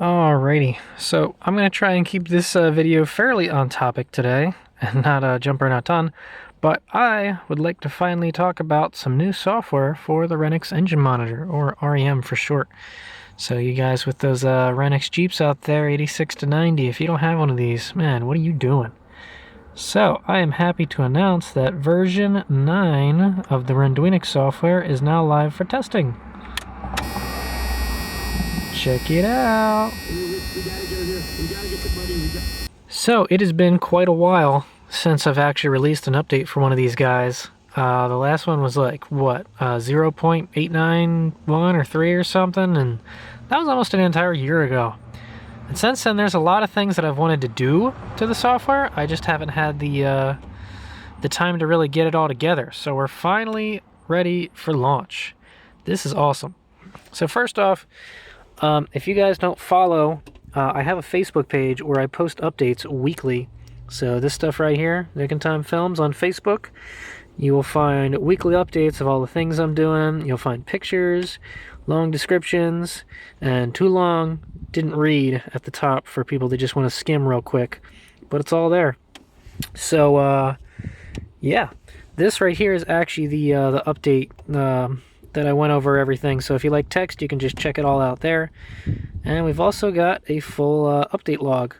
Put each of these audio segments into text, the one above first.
Alrighty, so I'm going to try and keep this video fairly on topic today and not jump around a ton, but I would like to finally talk about some new software for the Renix engine monitor, or REM for short. So you guys with those Renix Jeeps out there, 86 to 90, if you don't have one of these, man, what are you doing? So I am happy to announce that version 9 of the Renduinix software is now live for testing. Check it out. So it has been quite a while since I've actually released an update for one of these guys. The last one was like, what, 0.891 or 3 or something, and that was almost an entire year ago. And since then, there's a lot of things that I've wanted to do to the software. I just haven't had the time to really get it all together. So we're finally ready for launch. This is awesome. So first off, if you guys don't follow, I have a Facebook page where I post updates weekly. So this stuff right here, Nick and Time Films on Facebook, you will find weekly updates of all the things I'm doing. You'll find pictures, long descriptions, and too long didn't read at the top for people that just want to skim real quick. But it's all there. So, yeah, this right here is actually the update that I went over everything. So if you like text, you can just check it all out there. And we've also got a full update log.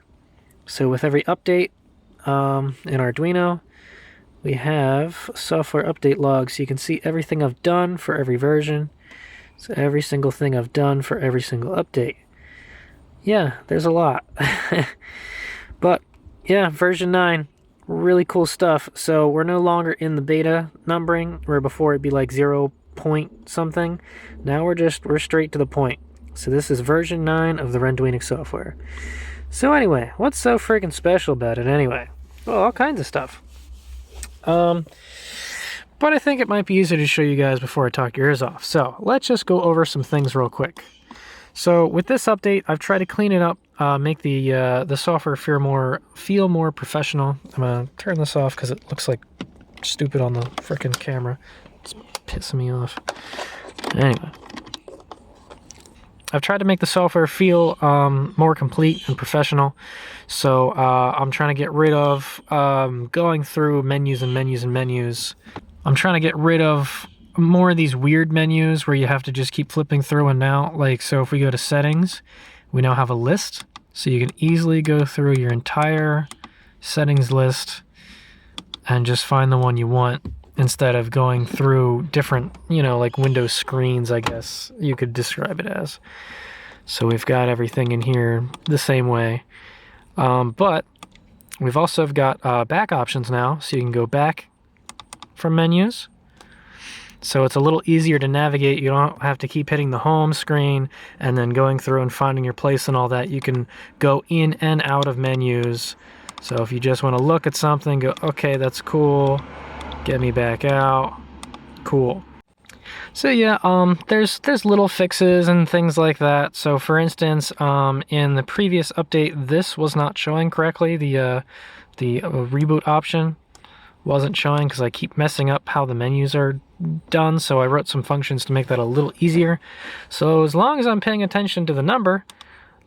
So with every update in Arduino, we have software update logs. So you can see everything I've done for every version. So every single thing I've done for every single update. Yeah, there's a lot. But yeah, version 9, really cool stuff. So we're no longer in the beta numbering, where before it'd be like 0 point something. Now we're straight to the point. So this is version 9 of the Renduinix software. So anyway, what's so freaking special about it anyway? Well, all kinds of stuff. But I think it might be easier to show you guys before I talk your ears off. So let's just go over some things real quick. So with this update, I've tried to clean it up, make the software feel more professional. I'm gonna turn this off because it looks like stupid on the freaking camera. It's pissing me off. Anyway, I've tried to make the software feel more complete and professional. So I'm trying to get rid of going through menus and menus and menus. I'm trying to get rid of more of these weird menus where you have to just keep flipping through and out. Like, so if we go to settings, we now have a list. So you can easily go through your entire settings list and just find the one you want, instead of going through different, like Windows screens, I guess you could describe it as. So we've got everything in here the same way. But we've also got back options now, so you can go back from menus. So it's a little easier to navigate. You don't have to keep hitting the home screen and then going through and finding your place and all that. You can go in and out of menus. So if you just want to look at something, go, okay, that's cool. Get me back out. Cool. So yeah, there's little fixes and things like that. So for instance, in the previous update, this was not showing correctly. The reboot option wasn't showing because I keep messing up how the menus are done. So I wrote some functions to make that a little easier. So as long as I'm paying attention to the number,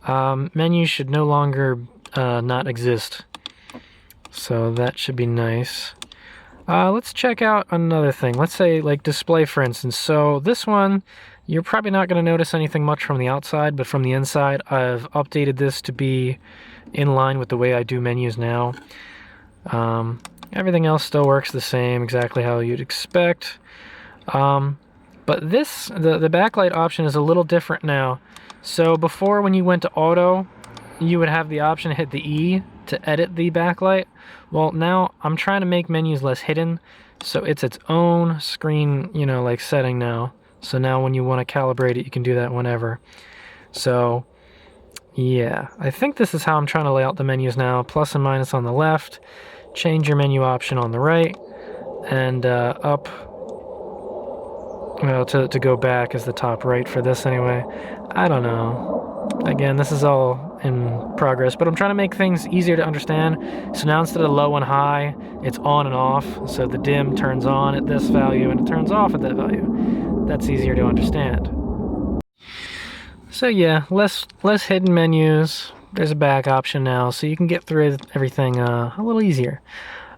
menus should no longer not exist. So that should be nice. Let's check out another thing. Let's say like display, for instance. So this one, you're probably not going to notice anything much from the outside, but from the inside, I've updated this to be in line with the way I do menus now. Everything else still works the same, exactly how you'd expect. But this, the backlight option is a little different now. So before, when you went to auto, you would have the option to hit the E to edit the backlight. Well, now I'm trying to make menus less hidden, so it's its own screen, like setting now. So now when you want to calibrate it, you can do that whenever. So yeah, I think this is how I'm trying to lay out the menus now. Plus and minus on the left, change your menu option on the right, and up, well, to go back is the top right for this anyway. I don't know. Again, this is all in progress, but I'm trying to make things easier to understand. So now instead of low and high, it's on and off. So the dim turns on at this value and it turns off at that value. That's easier to understand. So yeah, less hidden menus. There's a back option now, so you can get through everything a little easier.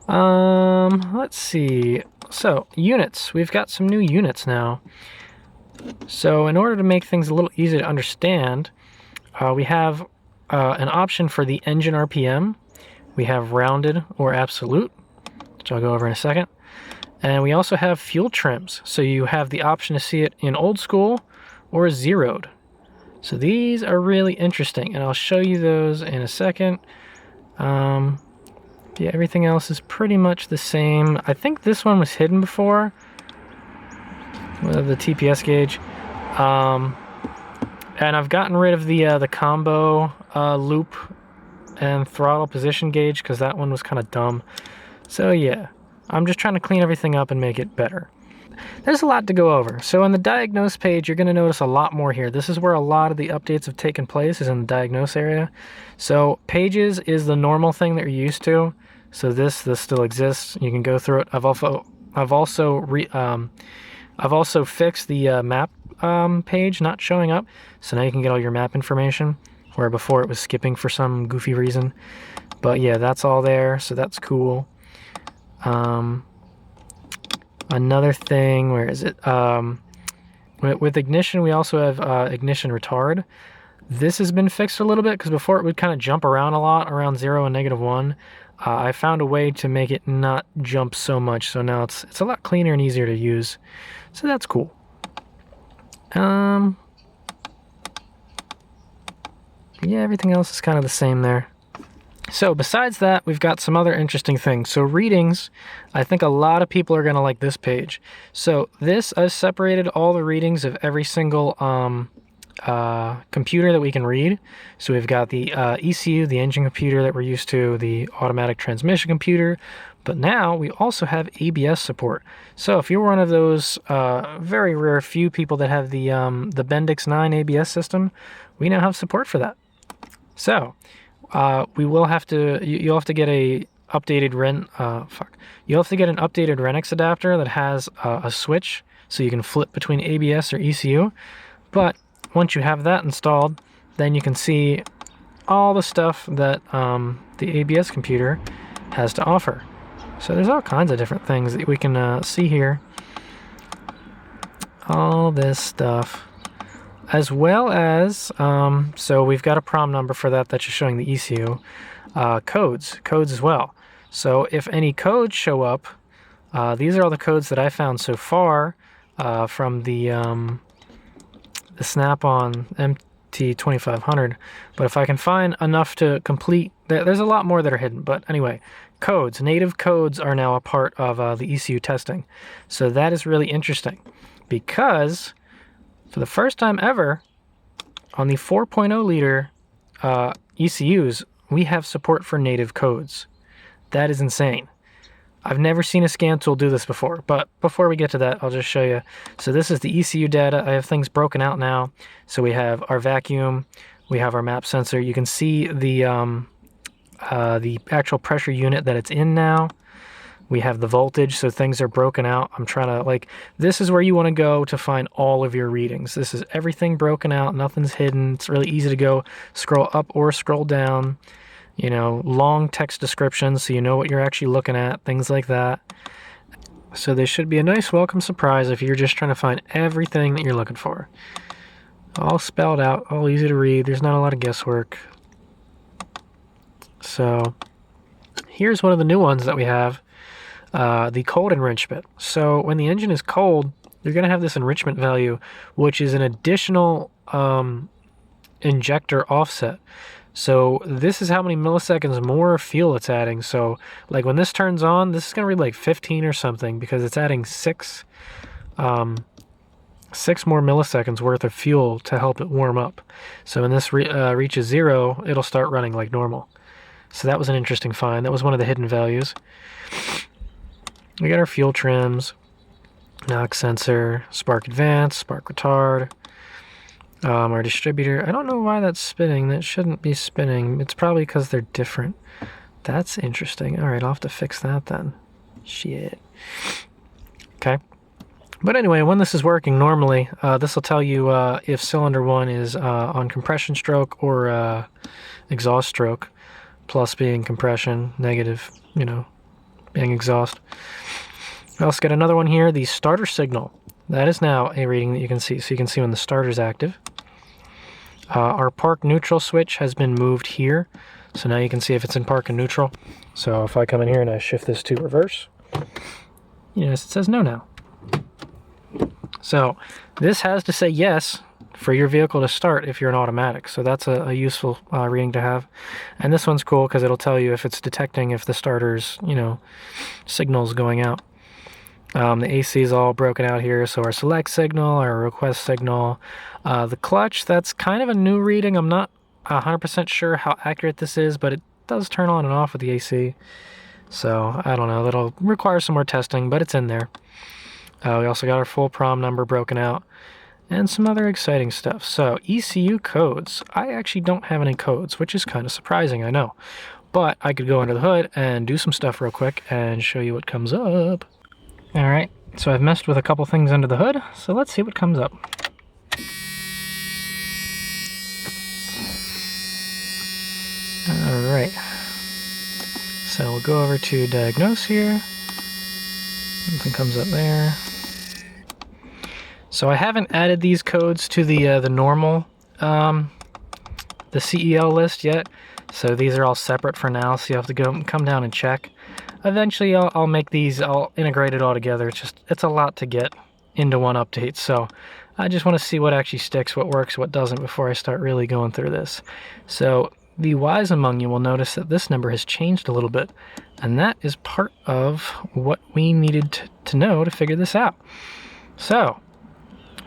Let's see. So, units. We've got some new units now. So, in order to make things a little easier to understand, we have an option for the engine RPM. We have rounded or absolute, which I'll go over in a second. And we also have fuel trims. So, you have the option to see it in old school or zeroed. So, these are really interesting, and I'll show you those in a second. Yeah, everything else is pretty much the same. I think this one was hidden before, the TPS gauge. And I've gotten rid of the combo loop and throttle position gauge because that one was kind of dumb. So yeah, I'm just trying to clean everything up and make it better. There's a lot to go over. So on the diagnose page, you're going to notice a lot more here. This is where a lot of the updates have taken place, is in the diagnose area. So pages is the normal thing that you're used to. So this still exists. You can go through it. I've also fixed the map page not showing up. So now you can get all your map information, where before it was skipping for some goofy reason. But yeah, that's all there. So that's cool. Another thing, where is it? With ignition, we also have ignition retard. This has been fixed a little bit because before it would kind of jump around a lot, around 0 and -1. I found a way to make it not jump so much, so now it's a lot cleaner and easier to use. So that's cool. Yeah, everything else is kind of the same there. So besides that, we've got some other interesting things. So readings, I think a lot of people are going to like this page. So this, I've separated all the readings of every single computer that we can read. So we've got the ECU, the engine computer that we're used to, the automatic transmission computer, but now we also have ABS support. So if you're one of those very rare few people that have the Bendix 9 ABS system, we now have support for that. So we will have to, you'll have to get a updated you'll have to get an updated Renix adapter that has a switch so you can flip between ABS or ECU. But once you have that installed, then you can see all the stuff that the ABS computer has to offer. So there's all kinds of different things that we can see here. All this stuff. As well as, so we've got a prom number for that that's just showing the ECU. Codes as well. So if any codes show up, these are all the codes that I found so far from the Snap-on MT2500. But if I can find enough to complete, there's a lot more that are hidden. But anyway, codes, native codes are now a part of the ECU testing. So that is really interesting because for the first time ever on the 4.0 liter ECUs, we have support for native codes. That is insane. I've never seen a scan tool do this before, but before we get to that, I'll just show you. So this is the ECU data. I have things broken out now. So we have our vacuum, we have our map sensor. You can see the actual pressure unit that it's in now. We have the voltage, so things are broken out. I'm trying to, this is where you want to go to find all of your readings. This is everything broken out, nothing's hidden. It's really easy to go scroll up or scroll down. You know, long text descriptions so you know what you're actually looking at, things like that. So this should be a nice welcome surprise if you're just trying to find everything that you're looking for. All spelled out, all easy to read. There's not a lot of guesswork. So here's one of the new ones that we have, the cold enrichment. So when the engine is cold, you're going to have this enrichment value, which is an additional injector offset. So this is how many milliseconds more fuel it's adding. So like when this turns on, this is going to read like 15 or something because it's adding 6 more milliseconds worth of fuel to help it warm up. So when this reaches 0, it'll start running like normal. So that was an interesting find. That was one of the hidden values. We got our fuel trims, knock sensor, spark advance, spark retard. Our distributor, I don't know why that's spinning. That shouldn't be spinning. It's probably because they're different. That's interesting. All right, I'll have to fix that then. Shit. Okay. But anyway, when this is working normally, this will tell you if cylinder 1 is on compression stroke or exhaust stroke, plus being compression, negative, being exhaust. I also get another one here, the starter signal. That is now a reading that you can see. So you can see when the starter's active. Our park neutral switch has been moved here. So now you can see if it's in park and neutral. So if I come in here and I shift this to reverse, it says no now. So this has to say yes for your vehicle to start if you're an automatic. So that's a useful reading to have. And this one's cool because it'll tell you if it's detecting if the starter's, signal's going out. The AC is all broken out here, so our select signal, our request signal. The clutch, that's kind of a new reading. I'm not 100% sure how accurate this is, but it does turn on and off with the AC. So, I don't know, that'll require some more testing, but it's in there. We also got our full prom number broken out, and some other exciting stuff. So, ECU codes. I actually don't have any codes, which is kind of surprising, I know. But I could go under the hood and do some stuff real quick and show you what comes up. Alright, so I've messed with a couple things under the hood, so let's see what comes up. Alright, so we'll go over to diagnose here. Nothing comes up there. So I haven't added these codes to the normal, the CEL list yet, so these are all separate for now, so you have to come down and check. Eventually I'll make these, I'll integrate it all together. It's a lot to get into one update, so I just want to see what actually sticks, what works, what doesn't before I start really going through this. So the wise among you will notice that this number has changed a little bit, and that is part of what we needed to know to figure this out. So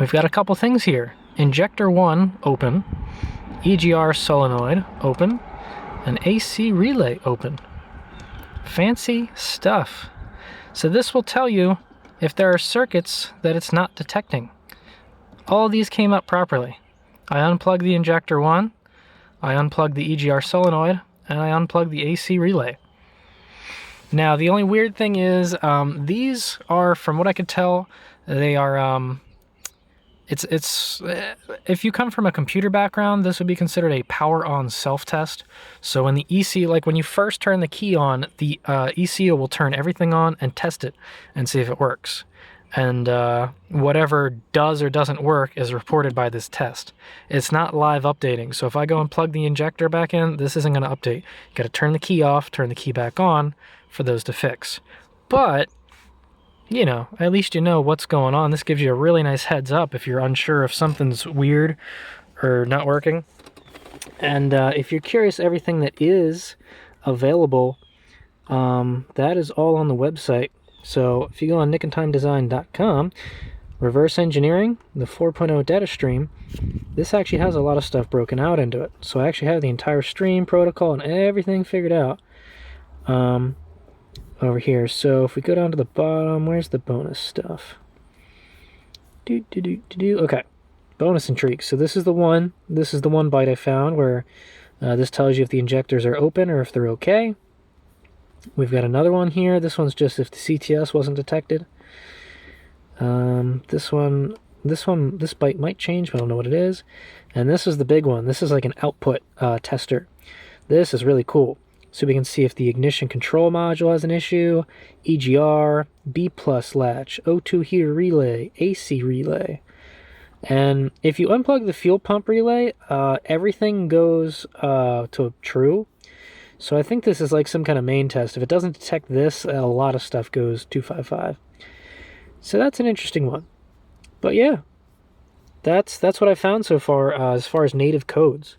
we've got a couple things here. Injector 1 open, EGR solenoid open, and AC relay open. Fancy stuff. So this will tell you if there are circuits that it's not detecting. All of these came up properly. I unplugged the injector 1, I unplugged the EGR solenoid, and I unplugged the AC relay. Now the only weird thing is these are, from what I could tell, they are if you come from a computer background, this would be considered a power on self-test. So when the ECU, like when you first turn the key on, the ECU will turn everything on and test it and see if it works. And whatever does or doesn't work is reported by this test. It's not live updating. So if I go and plug the injector back in, this isn't going to update. You got to turn the key off, turn the key back on for those to fix. But at least you know what's going on. This gives you a really nice heads up if you're unsure if something's weird or not working. And if you're curious, everything that is available, that is all on the website. So if you go on nickandtimedesign.com, reverse engineering, the 4.0 data stream, this actually has a lot of stuff broken out into it. So I actually have the entire stream protocol and everything figured out. Over here. So if we go down to the bottom, where's the bonus stuff? Okay, bonus intrigue. So this is the one byte I found where this tells you if the injectors are open or if they're okay. We've got another one here. This one's just if the CTS wasn't detected. This byte might change, but I don't know what it is. And this is the big one. This is like an output tester. This is really cool. So we can see if the ignition control module has an issue, EGR, B+ latch, O2 heater relay, AC relay. And if you unplug the fuel pump relay, everything goes to true. So I think this is like some kind of main test. If it doesn't detect this, a lot of stuff goes 255. So that's an interesting one. But yeah, that's what I found so far as native codes.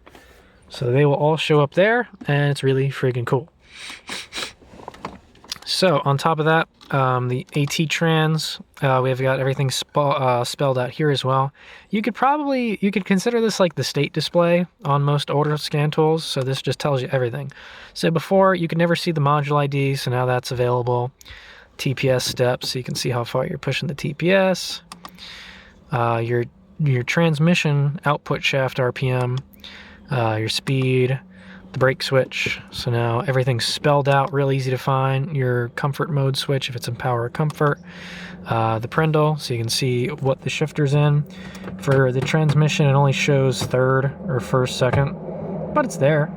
So they will all show up there, and it's really friggin' cool. So on top of that, the AT trans, we've got everything spelled out here as well. You could consider this like the state display on most older scan tools. So this just tells you everything. So before you could never see the module ID, so now that's available. TPS steps, so you can see how far you're pushing the TPS. Your transmission output shaft RPM. Your speed, the brake switch. So now everything's spelled out, real easy to find. Your comfort mode switch if it's in power or comfort. The Prindle, so you can see what the shifter's in. For the transmission, it only shows third or first, second, but it's there.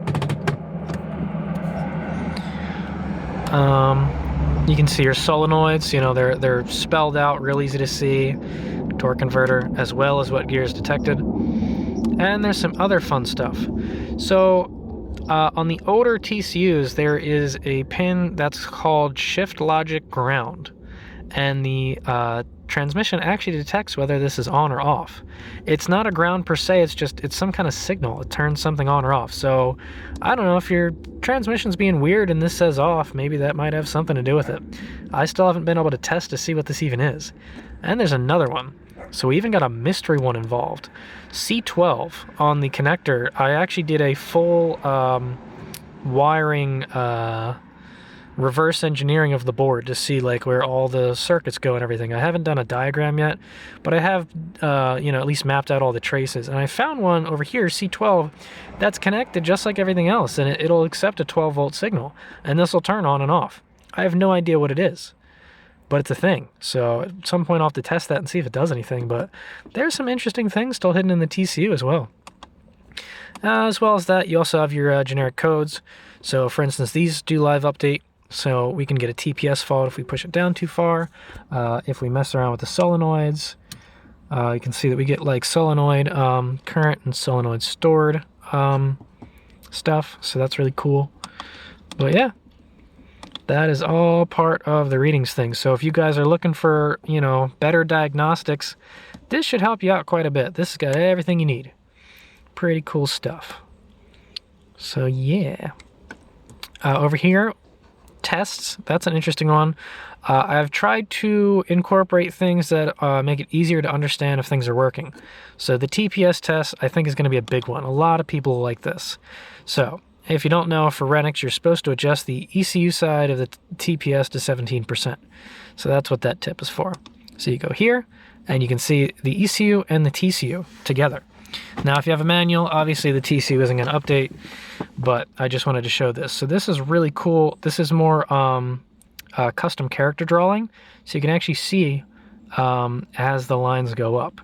You can see your solenoids, you know, they're spelled out, real easy to see. Torque converter, as well as what gear is detected. And there's some other fun stuff. So on the older TCUs, there is a pin that's called shift logic ground. And the transmission actually detects whether this is on or off. It's not a ground per se, it's some kind of signal. It turns something on or off. So I don't know, if your transmission's being weird and this says off, maybe that might have something to do with it. I still haven't been able to test to see what this even is. And there's another one. So we even got a mystery one involved. C12 on the connector, I actually did a full wiring reverse engineering of the board to see like where all the circuits go and everything. I haven't done a diagram yet, but I have you know, at least mapped out all the traces. And I found one over here, C12, that's connected just like everything else, and it'll accept a 12-volt signal, and this will turn on and off. I have no idea what it is, but it's a thing. So at some point I'll have to test that and see if it does anything, but there's some interesting things still hidden in the TCU as well. As well as that, you also have your generic codes. So for instance, these do live update. So we can get a TPS fault if we push it down too far. If we mess around with the solenoids, you can see that we get like solenoid current and solenoid stored stuff. So that's really cool. But yeah, that is all part of the readings thing. So if you guys are looking for, you know, better diagnostics, this should help you out quite a bit. This has got everything you need. Pretty cool stuff. So yeah. Over here, tests, that's an interesting one. I've tried to incorporate things that make it easier to understand if things are working. So the TPS test, I think, is going to be a big one. A lot of people like this. So if you don't know, for Renix, you're supposed to adjust the ECU side of the TPS to 17%. So that's what that tip is for. So you go here, and you can see the ECU and the TCU together. Now, if you have a manual, obviously the TCU isn't going to update, but I just wanted to show this. So this is really cool. This is more custom character drawing, so you can actually see as the lines go up.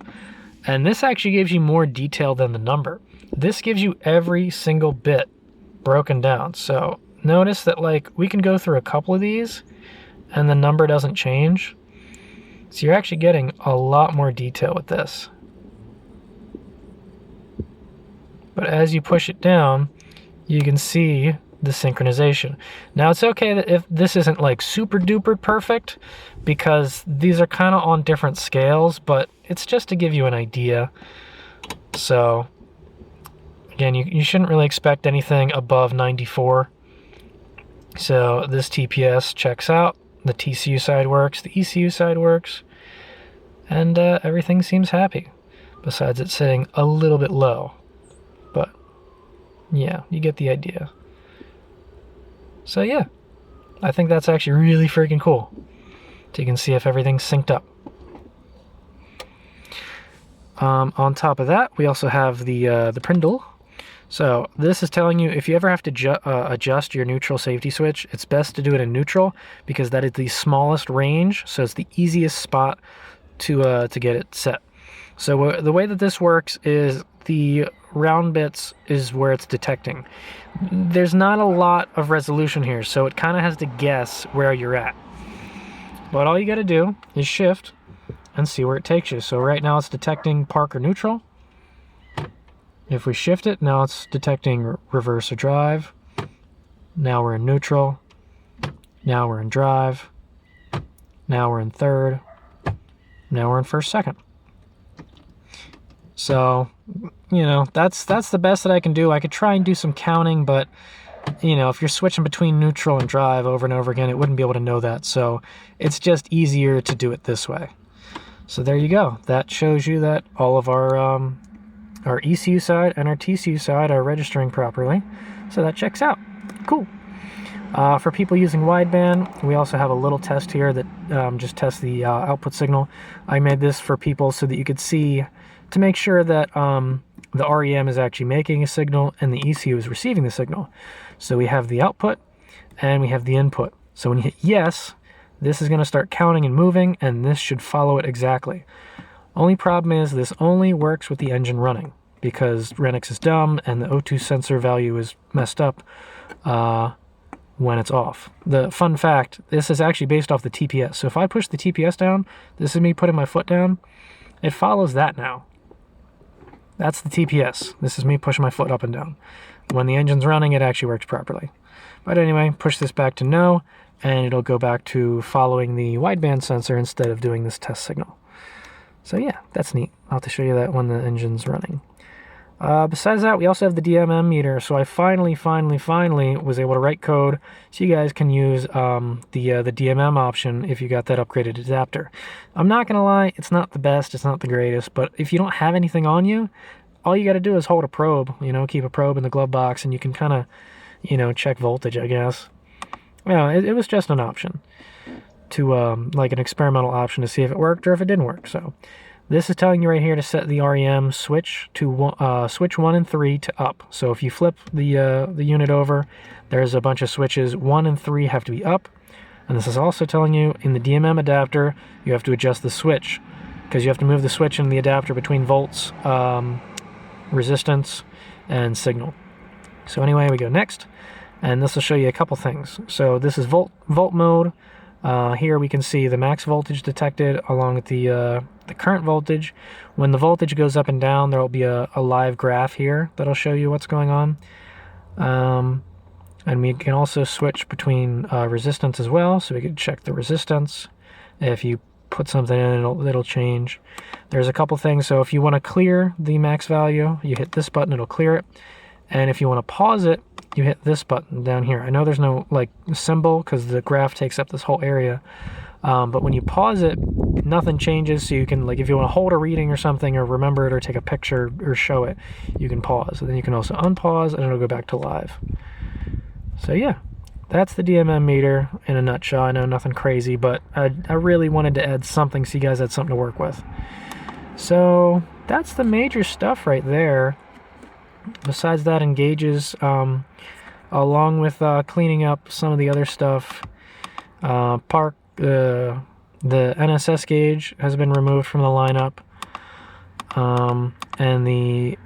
And this actually gives you more detail than the number. This gives you every single bit broken down. So notice that, like, we can go through a couple of these and the number doesn't change. So you're actually getting a lot more detail with this. But as you push it down, you can see the synchronization. Now, it's okay that if this isn't like super duper perfect, because these are kind of on different scales, but it's just to give you an idea. So again, you shouldn't really expect anything above 94. So this TPS checks out, the TCU side works, the ECU side works, and everything seems happy, besides it sitting a little bit low. But yeah, you get the idea. So yeah, I think that's actually really freaking cool. So you can see if everything's synced up. On top of that, we also have the Prindle. So this is telling you if you ever have to adjust your neutral safety switch, it's best to do it in neutral, because that is the smallest range, so it's the easiest spot to get it set. So the way that this works is the round bits is where it's detecting. There's not a lot of resolution here, so it kind of has to guess where you're at. But all you got to do is shift and see where it takes you. So right now it's detecting park or neutral. If we shift it, now it's detecting reverse or drive. Now we're in neutral. Now we're in drive. Now we're in third. Now we're in first, second. So, you know, that's the best that I can do. I could try and do some counting, but, you know, if you're switching between neutral and drive over and over again, it wouldn't be able to know that. So it's just easier to do it this way. So there you go. That shows you that all of our ECU side and our TCU side are registering properly. So that checks out. Cool. For people using wideband, we also have a little test here that just tests the output signal. I made this for people so that you could see, to make sure that the REM is actually making a signal and the ECU is receiving the signal. So we have the output and we have the input. So when you hit yes, this is going to start counting and moving, and this should follow it exactly. Only problem is this only works with the engine running, because Renix is dumb and the O2 sensor value is messed up when it's off. The fun fact, this is actually based off the TPS. So if I push the TPS down, this is me putting my foot down, it follows that now. That's the TPS. This is me pushing my foot up and down. When the engine's running, it actually works properly. But anyway, push this back to no, and it'll go back to following the wideband sensor instead of doing this test signal. So yeah, that's neat. I'll have to show you that when the engine's running. Besides that, we also have the DMM meter. So I finally was able to write code so you guys can use the DMM option if you got that upgraded adapter. I'm not gonna lie, it's not the best, it's not the greatest, but if you don't have anything on you, all you got to do is hold a probe. Keep a probe in the glove box, and you can kind of check voltage, I guess. It was just an option to like an experimental option to see if it worked or if it didn't work. So this is telling you right here to set the REM switch to switch 1 and 3 to up. So if you flip the unit over, there's a bunch of switches. 1 and 3 have to be up. And this is also telling you in the DMM adapter, you have to adjust the switch, because you have to move the switch in the adapter between volts, resistance, and signal. So anyway, we go next, and this will show you a couple things. So this is volt mode. Here we can see the max voltage detected along with the current voltage. When the voltage goes up and down, there will be a live graph here that'll show you what's going on. And we can also switch between resistance as well, so we can check the resistance. If you put something in, it'll change. There's a couple things. So if you want to clear the max value, you hit this button, it'll clear it. And if you want to pause it, you hit this button down here. I know there's no symbol because the graph takes up this whole area, but when you pause it, nothing changes. So you can, if you want to hold a reading or something, or remember it, or take a picture or show it, you can pause. And then you can also unpause, and it'll go back to live. So yeah, that's the DMM meter in a nutshell. I know nothing crazy, but I really wanted to add something so you guys had something to work with. So that's the major stuff right there. Besides that, engages, along with cleaning up some of the other stuff. The NSS gauge has been removed from the lineup, and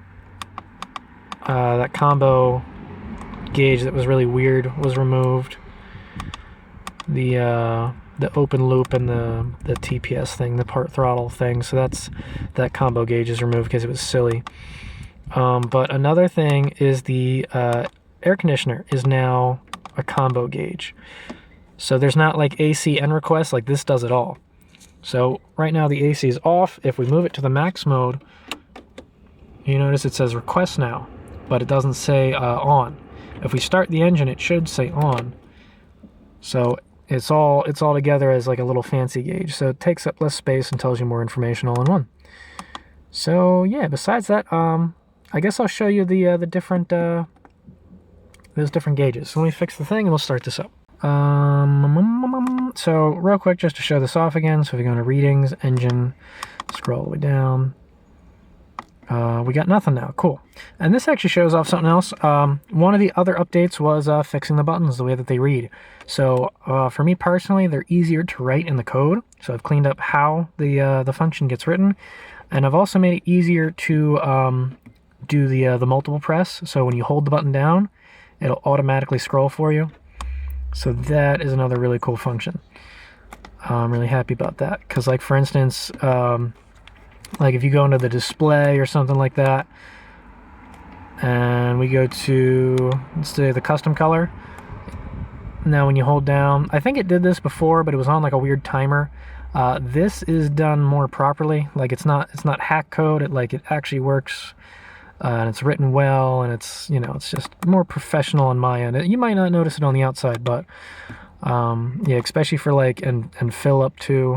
that combo gauge that was really weird was removed. The open loop and the TPS thing, the part throttle thing, so that combo gauge is removed because it was silly. But another thing is the air conditioner is now a combo gauge. So there's not AC and request, this does it all. So right now the AC is off. If we move it to the max mode, you notice it says request now, but it doesn't say on. If we start the engine, it should say on. So it's all together as a little fancy gauge. So it takes up less space and tells you more information all in one. So yeah, besides that, I guess I'll show you the different those different gauges. So let me fix the thing and we'll start this up. So real quick, just to show this off again. So if you go into readings, engine, scroll all the way down. We got nothing now. Cool. And this actually shows off something else. One of the other updates was fixing the buttons, the way that they read. So for me personally, they're easier to write in the code. So I've cleaned up how the function gets written, and I've also made it easier to do the multiple press. So when you hold the button down, it'll automatically scroll for you. So that is another really cool function. I'm really happy about that, because for instance, if you go into the display or something like that, and we go to, let's say, the custom color. Now when you hold down, I think it did this before, but it was on a weird timer. This is done more properly. It's not hack code. It actually works, and it's written well, and it's it's just more professional on my end. You might not notice it on the outside, but yeah, especially for and fill up too.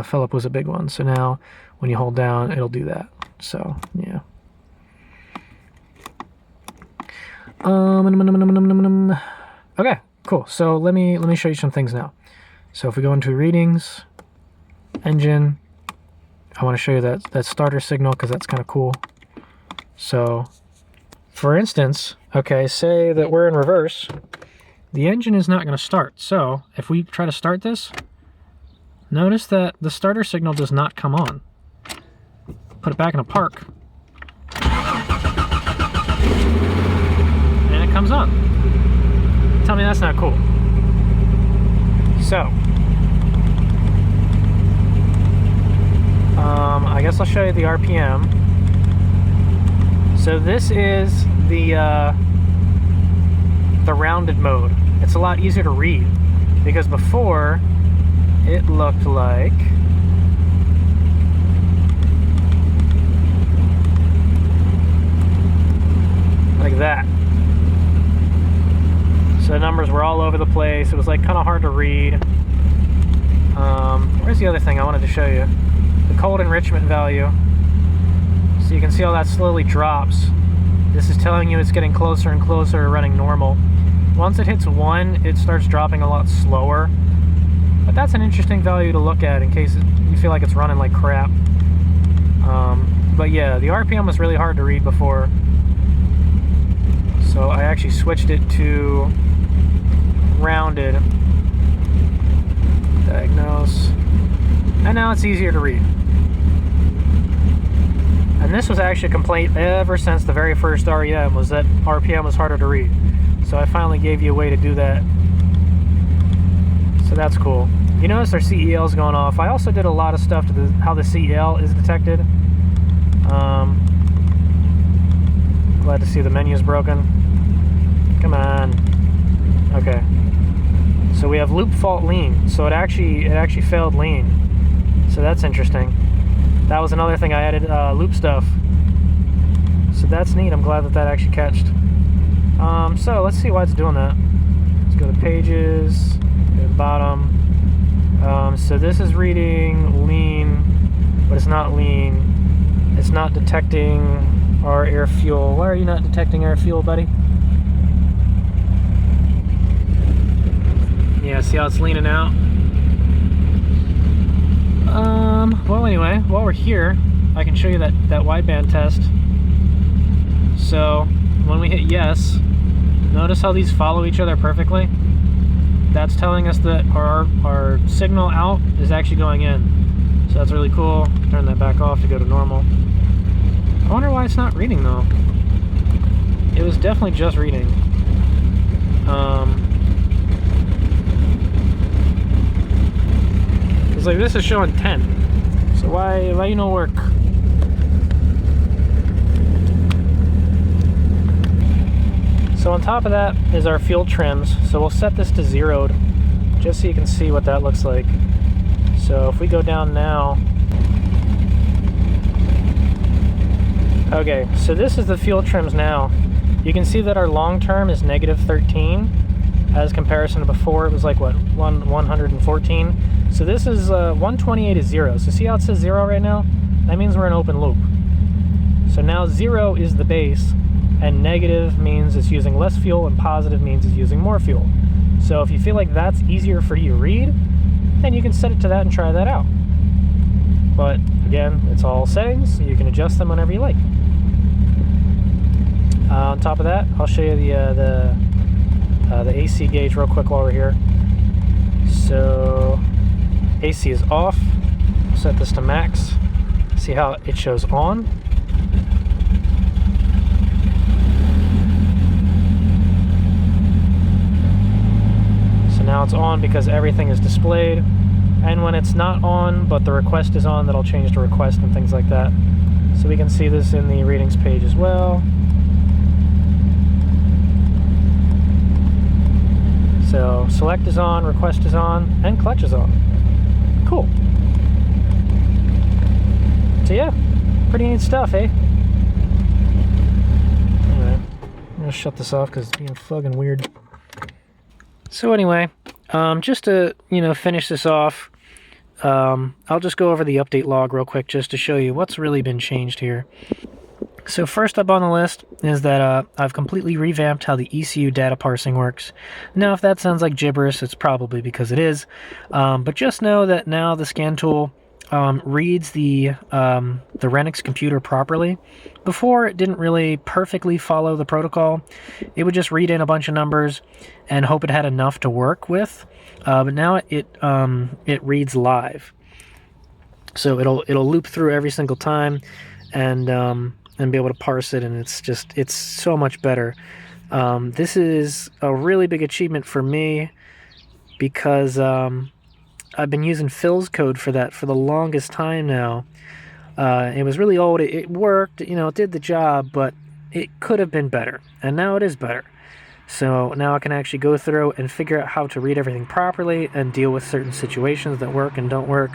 Fill up was a big one. So now when you hold down, it'll do that. So yeah. Okay, cool. So let me show you some things now. So if we go into readings, engine, I want to show you that starter signal because that's kind of cool. So, for instance, okay, say that we're in reverse, the engine is not going to start. So, if we try to start this, notice that the starter signal does not come on. Put it back in a park, and it comes on. Tell me that's not cool. So, I guess I'll show you the RPM. So this is the rounded mode. It's a lot easier to read because before it looked like that. So the numbers were all over the place. It was like kind of hard to read. Where's the other thing I wanted to show you? The cold enrichment value. So you can see how that slowly drops. This is telling you it's getting closer and closer to running normal. Once it hits 1, it starts dropping a lot slower. But that's an interesting value to look at in case you feel like it's running like crap. But yeah, the RPM was really hard to read before. So I actually switched it to rounded. Diagnose. And now it's easier to read. And this was actually a complaint ever since the very first REM, was that RPM was harder to read. So I finally gave you a way to do that. So that's cool. You notice our CEL's going off. I also did a lot of stuff to how the CEL is detected. Glad to see the menu's broken. Come on. Okay. So we have loop fault lean. So it actually failed lean. So that's interesting. That was another thing I added, loop stuff. So that's neat. I'm glad that that actually catched. So let's see why it's doing that. Let's go to pages, go to the bottom. So this is reading lean, but it's not lean. It's not detecting our air fuel. Why are you not detecting air fuel, buddy? Yeah, see how it's leaning out? Well anyway, while we're here, I can show you that wideband test. So, when we hit yes, notice how these follow each other perfectly? That's telling us that our signal out is actually going in. So that's really cool. Turn that back off to go to normal. I wonder why it's not reading though. It was definitely just reading. It's like this is showing 10. So why you no work? So on top of that is our fuel trims. So we'll set this to 0'd just so you can see what that looks like. So if we go down now. Okay, so this is the fuel trims now. You can see that our long term is -13 as comparison to before. It was like what, 114. So this is 128 is 0. So see how it says 0 right now? That means we're in open loop. So now 0 is the base, and negative means it's using less fuel, and positive means it's using more fuel. So if you feel like that's easier for you to read, then you can set it to that and try that out. But again, it's all settings. You can adjust them whenever you like. On top of that, I'll show you the AC gauge real quick while we're here. So AC is off. Set this to max. See how it shows on. So now it's on because everything is displayed. And when it's not on, but the request is on, that'll change the request and things like that. So we can see this in the readings page as well. So select is on, request is on, and clutch is on. Cool. So yeah, pretty neat stuff, eh? Anyway, I'm gonna shut this off because it's being fucking weird. So anyway, just to, finish this off, I'll just go over the update log real quick just to show you what's really been changed here. So first up on the list is that I've completely revamped how the ECU data parsing works. Now, if that sounds like gibberish, it's probably because it is. But just know that now the scan tool reads the Renix computer properly. Before, it didn't really perfectly follow the protocol. It would just read in a bunch of numbers and hope it had enough to work with. But now it reads live, so it'll loop through every single time and be able to parse it, and it's so much better. This is a really big achievement for me because I've been using Phil's code for that for the longest time now. It was really old. It worked, it did the job, but it could have been better, and now it is better. So now I can actually go through and figure out how to read everything properly and deal with certain situations that work and don't work,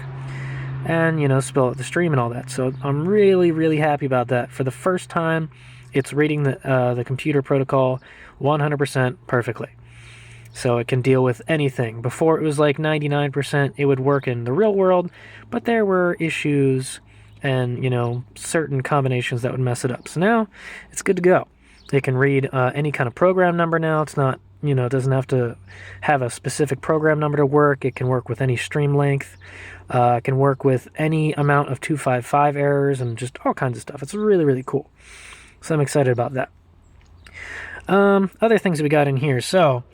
and spill out the stream and all that. So I'm really, really happy about that. For the first time, it's reading the computer protocol 100% perfectly. So it can deal with anything. Before, it was like 99%. It would work in the real world, but there were issues and certain combinations that would mess it up. So now it's good to go. It can read any kind of program number now. It's not, it doesn't have to have a specific program number to work. It can work with any stream length. It can work with any amount of 255 errors and just all kinds of stuff. It's really, really cool. So I'm excited about that. Other things we got in here. So,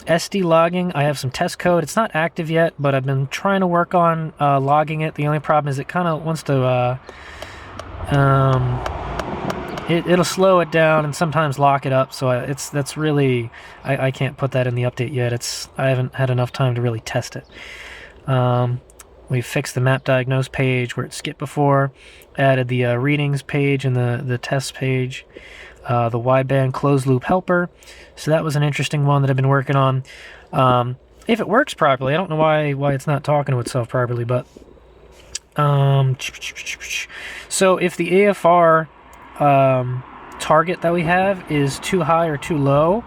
SD logging, I have some test code. It's not active yet, but I've been trying to work on logging it. The only problem is it kind of wants to... It'll slow it down and sometimes lock it up, so that's really... I can't put that in the update yet. I haven't had enough time to really test it. We fixed the map diagnose page where it skipped before, added the readings page and the test page, the wideband closed loop helper. So that was an interesting one that I've been working on. If it works properly, I don't know why it's not talking to itself properly, but so if the AFR target that we have is too high or too low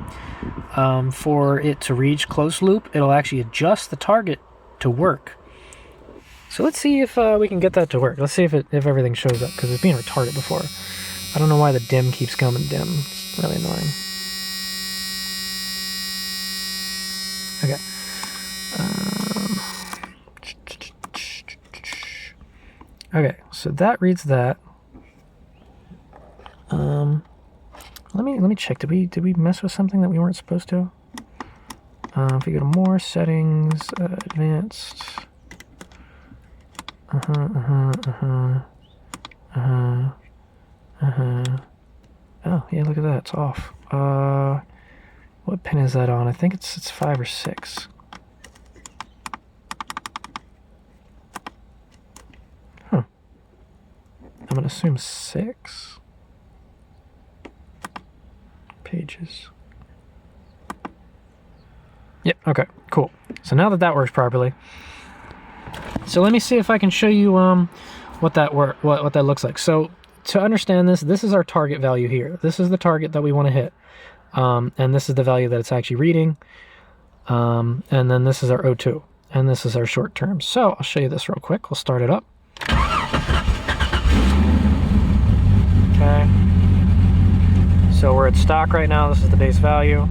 for it to reach closed loop, it'll actually adjust the target to work. So let's see if we can get that to work. Let's see if everything shows up, because it's being retarded before. I don't know why the dim keeps coming dim. It's really annoying. Okay. Okay, so that reads that. Let me check. Did we mess with something that we weren't supposed to? If we go to more settings, advanced. Oh, yeah, look at that. It's off. What pin is that on? I think it's 5 or 6. Huh. I'm gonna assume 6 pages. Yep, okay, cool. So now that works properly, so let me see if I can show you what that looks like. So to understand this is our target value here. This is the target that we want to hit, and this is the value that it's actually reading, and then this is our O2, and this is our short term. So I'll show you this real quick. We'll start it up. Okay. So we're at stock right now. This is the base value.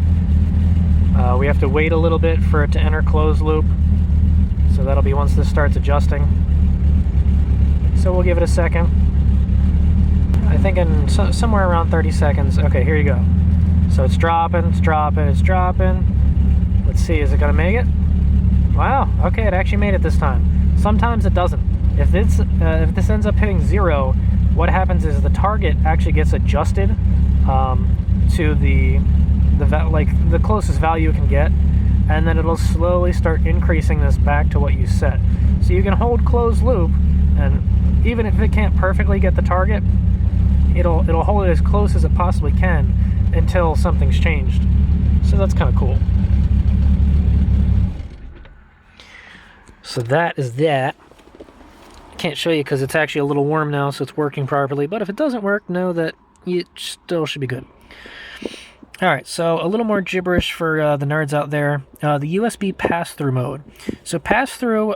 We have to wait a little bit for it to enter closed loop. So that'll be once this starts adjusting. So we'll give it a second. I think in somewhere around 30 seconds. Okay, here you go. So it's dropping, it's dropping, it's dropping. Let's see, is it gonna make it? Wow, okay, it actually made it this time. Sometimes it doesn't. If this ends up hitting 0, what happens is the target actually gets adjusted to the closest value it can get, and then it'll slowly start increasing this back to what you set. So you can hold closed loop, and even if it can't perfectly get the target, it'll hold it as close as it possibly can until something's changed. So that's kind of cool. So that is that. Can't show you because it's actually a little warm now, so it's working properly. But if it doesn't work, know that it still should be good. Alright, so a little more gibberish for the nerds out there. The USB pass-through mode. So pass-through,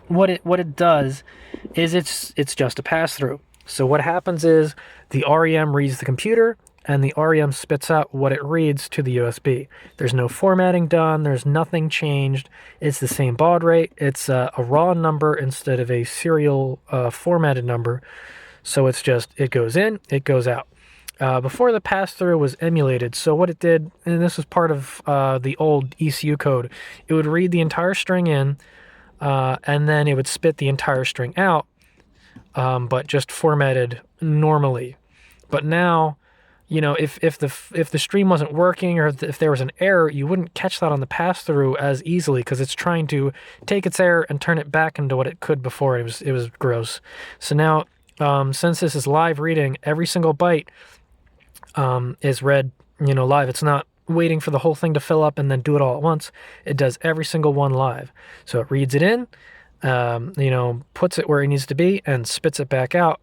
what it does is it's just a pass-through. So what happens is the REM reads the computer, and the REM spits out what it reads to the USB. There's no formatting done, there's nothing changed. It's the same baud rate. It's a raw number instead of a serial formatted number. So it's just, it goes in, it goes out. Before the pass-through was emulated, so what it did, and this was part of the old ECU code, it would read the entire string in, and then it would spit the entire string out, but just formatted normally. But now, you know, if the stream wasn't working, or if there was an error, you wouldn't catch that on the pass-through as easily, because it's trying to take its error and turn it back into what it could before. It was gross. So now, since this is live reading, every single byte is read, you know, live. It's not waiting for the whole thing to fill up and then do it all at once. It does every single one live. So it reads it in, you know, puts it where it needs to be, and spits it back out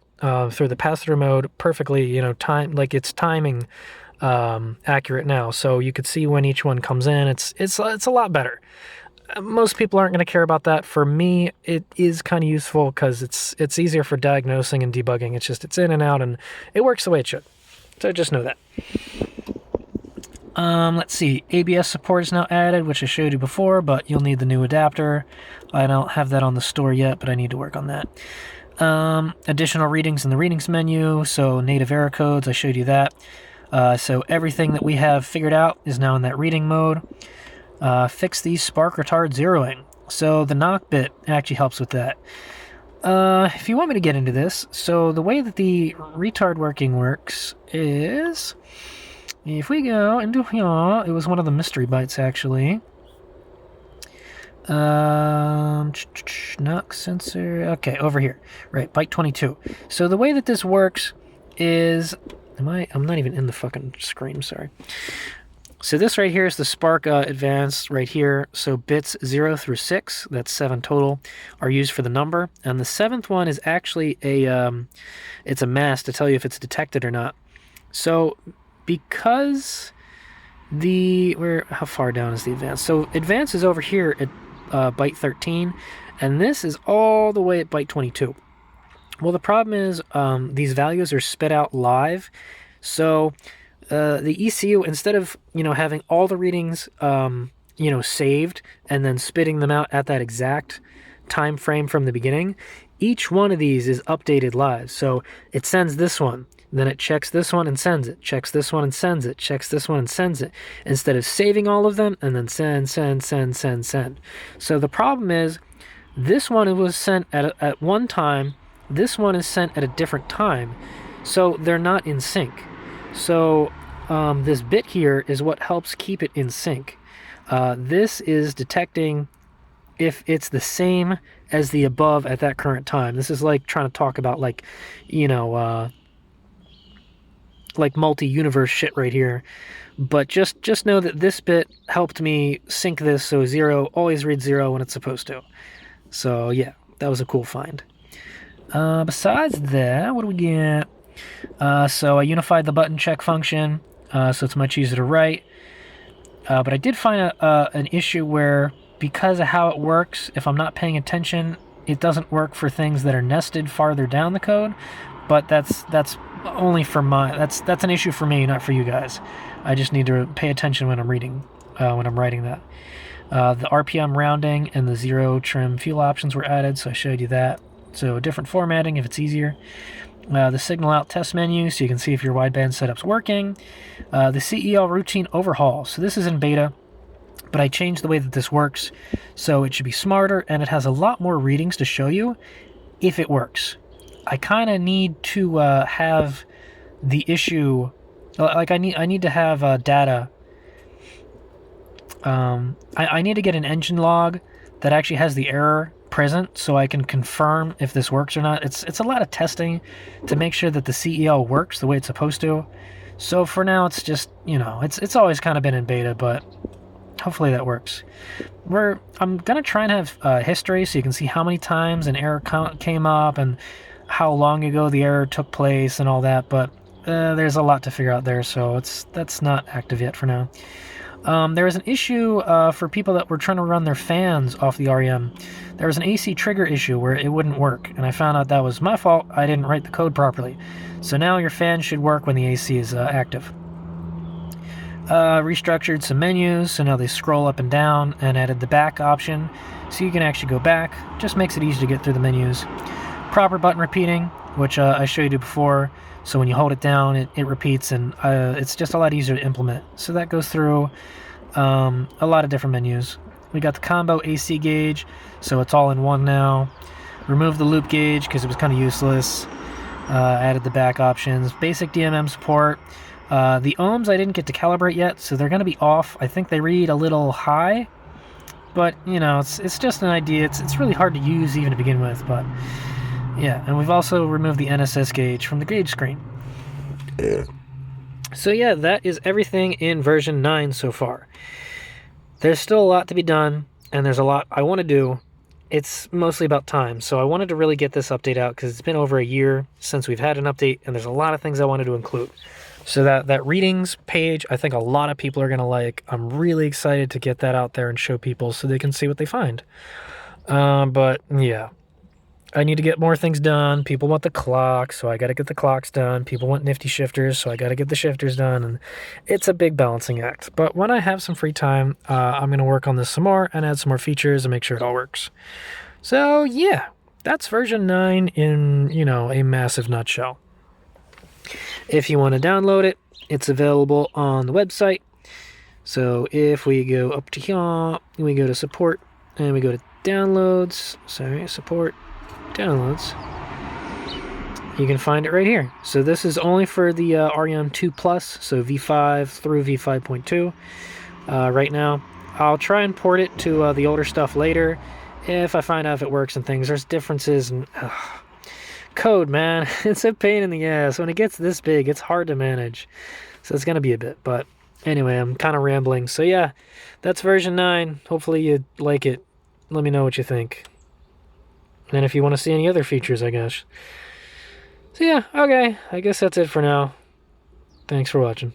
through the pass-through mode perfectly, you know, like it's timing accurate now. So you could see when each one comes in. It's a lot better. Most people aren't going to care about that. For me, it is kind of useful because it's easier for diagnosing and debugging. It's in and out, and it works the way it should. So just know that. Let's see. ABS support is now added, which I showed you before, but you'll need the new adapter. I don't have that on the store yet, but I need to work on that. Additional readings in the readings menu, so native error codes, I showed you that. So everything that we have figured out is now in that reading mode. Fix the spark retard zeroing. So the knock bit actually helps with that. If you want me to get into this, so the way that the retard working works is, if we go into here, it was one of the mystery bytes actually. Knock sensor, okay, over here, right, byte 22. So the way that this works is, I'm not even in the fucking screen, sorry. So this right here is the Spark Advanced right here. So bits 0 through 6, that's 7 total, are used for the number. And the 7th one is actually it's a mask to tell you if it's detected or not. So because how far down is the advanced? So advanced is over here at byte 13, and this is all the way at byte 22. Well, the problem is these values are spit out live. So the ECU, instead of, you know, having all the readings, you know, saved and then spitting them out at that exact time frame from the beginning, each one of these is updated live. So it sends this one, then it checks this one and sends it, checks this one and sends it, checks this one and sends it, instead of saving all of them and then send. So the problem is, this one was sent at one time, this one is sent at a different time, so they're not in sync. So this bit here is what helps keep it in sync. This is detecting if it's the same as the above at that current time. This is like trying to talk about, like, you know, like multi-universe shit right here. But just know that this bit helped me sync this, so 0 always reads 0 when it's supposed to. So yeah, that was a cool find. Besides that, what do we get? So I unified the button check function, so it's much easier to write. But I did find an issue where, because of how it works, if I'm not paying attention, it doesn't work for things that are nested farther down the code. But that's only for that's an issue for me, not for you guys. I just need to pay attention when I'm reading, when I'm writing that. The RPM rounding and the 0 trim fuel options were added, so I showed you that. So different formatting if it's easier. The signal out test menu, so you can see if your wideband setup's working. The CEL routine overhaul. So this is in beta, but I changed the way that this works, so it should be smarter, and it has a lot more readings to show you if it works. I kind of need to have the issue, like I need to have data. I need to get an engine log that actually has the error present, so I can confirm if this works or not. It's a lot of testing to make sure that the CEL works the way it's supposed to. So for now, it's just, you know, it's always kind of been in beta, but hopefully that works. I'm gonna try and have history, so you can see how many times an error came up and how long ago the error took place and all that. But there's a lot to figure out there, so that's not active yet for now. There was an issue for people that were trying to run their fans off the REM. There was an AC trigger issue where it wouldn't work, and I found out that was my fault. I didn't write the code properly. So now your fan should work when the AC is active. Restructured some menus, so now they scroll up and down, and added the back option, so you can actually go back. Just makes it easy to get through the menus. Proper button repeating, which I showed you before, so when you hold it down, it repeats, and it's just a lot easier to implement. So that goes through a lot of different menus. We got the combo AC gauge, so it's all in one now. Removed the loop gauge because it was kind of useless. Added the back options. Basic DMM support. The ohms I didn't get to calibrate yet, so they're going to be off. I think they read a little high, but you know, it's just an idea. It's really hard to use even to begin with, but yeah. And we've also removed the NSS gauge from the gauge screen. So yeah, that is everything in version 9 so far. There's still a lot to be done, and there's a lot I want to do. It's mostly about time, so I wanted to really get this update out because it's been over a year since we've had an update, and there's a lot of things I wanted to include. So that readings page, I think a lot of people are going to like. I'm really excited to get that out there and show people so they can see what they find. But yeah, I need to get more things done. People want the clock, so I got to get the clocks done. People want nifty shifters, so I got to get the shifters done. And it's a big balancing act. But when I have some free time, I'm going to work on this some more and add some more features and make sure it all works. So yeah, that's version 9 in, you know, a massive nutshell. If you want to download it, it's available on the website. So if we go up to here, we go to support, and we go to downloads. Sorry, support, downloads. You can find it right here. So this is only for the REM 2 Plus, so V5 through V5.2 right now. I'll try and port it to the older stuff later if I find out if it works and things. There's differences and code, man. It's a pain in the ass. When it gets this big, it's hard to manage. So it's going to be a bit. But anyway, I'm kind of rambling. So yeah, that's version 9. Hopefully you like it. Let me know what you think. And if you want to see any other features, I guess. So yeah, okay. I guess that's it for now. Thanks for watching.